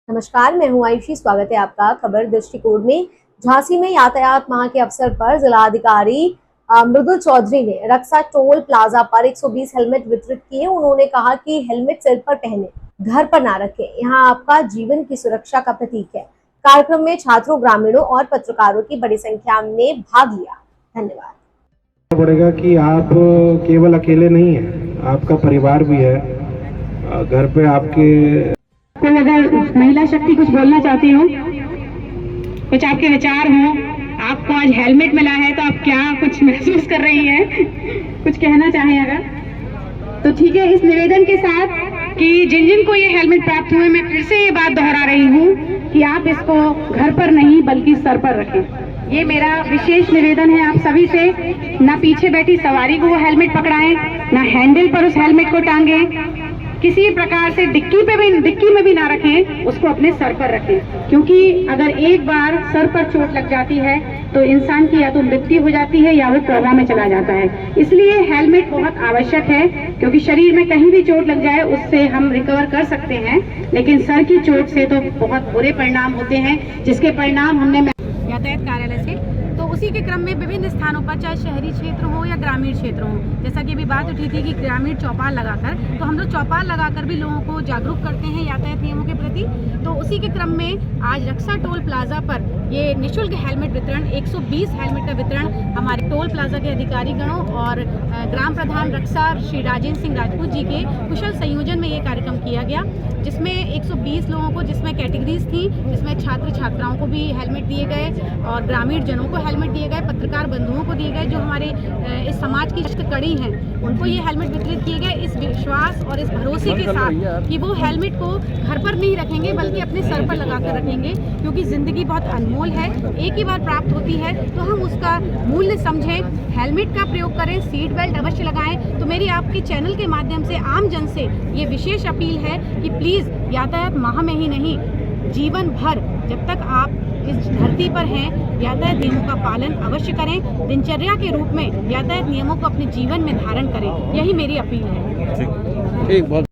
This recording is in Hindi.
नमस्कार, मैं हूं आयुषी। स्वागत है आपका खबर दृष्टिकोण में। झांसी में यातायात माह के अवसर पर जिलाधिकारी मृदुल चौधरी ने रक्षा टोल प्लाजा पर 120 हेलमेट वितरित किए। उन्होंने कहा कि हेलमेट सिर पर पहने, घर पर ना रखें, यहाँ आपका जीवन की सुरक्षा का प्रतीक है। कार्यक्रम में छात्रों, ग्रामीणों और पत्रकारों की बड़ी संख्या में भाग लिया। धन्यवाद। पड़ेगा कि आप केवल अकेले नहीं हैं, आपका परिवार भी है। घर पे आपके कोई अगर महिला शक्ति कुछ बोलना चाहती हो, कुछ आपके विचार हो, आपको आज हेलमेट मिला है तो आप क्या कुछ महसूस कर रही हैं, कुछ कहना चाहें अगर तो ठीक है। इस निवेदन के साथ कि जिन जिन को ये हेलमेट प्राप्त हुए, मैं फिर से ये बात दोहरा रही हूँ कि आप इसको घर पर नहीं बल्कि सर पर रखें। ये मेरा विशेष निवेदन है आप सभी से। ना पीछे बैठी सवारी को वो हेलमेट पकड़ाएं, ना हैंडल पर उस हेलमेट को टांगें, किसी प्रकार से डिक्की में भी ना रखें, उसको अपने सर पर रखें। क्योंकि अगर एक बार सर पर चोट लग जाती है तो इंसान की या तो मृत्यु हो जाती है या वो कोमा में चला जाता है। इसलिए हेलमेट बहुत आवश्यक है, क्योंकि शरीर में कहीं भी चोट लग जाए उससे हम रिकवर कर सकते हैं, लेकिन सर की चोट से तो बहुत बुरे परिणाम होते हैं, जिसके परिणाम हमने यातायात कार्यालय से तो उसी के क्रम में विभिन्न स्थानों पर, चाहे शहरी क्षेत्र हो या ग्रामीण क्षेत्र हो, जैसा कि अभी बात उठी थी कि ग्रामीण चौपाल लगाकर, तो हम लोग चौपाल लगाकर भी लोगों को जागरूक करते हैं यातायात नियमों के प्रति। तो उसी के क्रम में आज रक्षा टोल प्लाजा पर ये निःशुल्क हेलमेट वितरण, 120 हेलमेट का वितरण हमारे टोल प्लाजा के अधिकारी गणों और ग्राम प्रधान रक्षा श्री राजेंद्र सिंह राजपूत जी के कुशल संयोजन में ये कार्यक्रम किया गया, जिसमें 120 लोगों को, जिसमें कैटेगरीज थी, जिसमें छात्र छात्राओं को भी हेलमेट दिए गए और ग्रामीण जनों को हेलमेट दिए गए, पत्रकार बंधुओं को दिए गए, जो हमारे इस समाज की कड़ी हैं, उनको ये हेलमेट वितरित किए गए, इस विश्वास और इस भरोसे के साथ कि वो हेलमेट को घर पर नहीं रखेंगे बल्कि अपने सर पर लगा कर रखेंगे। क्योंकि ज़िंदगी बहुत अनमोल है, एक ही बार प्राप्त होती है, तो हम उसका मूल्य समझें, हेलमेट का प्रयोग करें, सीट बेल्ट अवश्य लगाएं। तो मेरी आपके चैनल के माध्यम से आम जन से ये विशेष अपील है कि प्लीज़ यातायात माह में ही नहीं, जीवन भर जब तक आप इस धरती पर हैं, यातायात नियमों का पालन अवश्य करें। दिनचर्या के रूप में यातायात नियमों को अपने जीवन में धारण करें, यही मेरी अपील है। ठीक, बहुत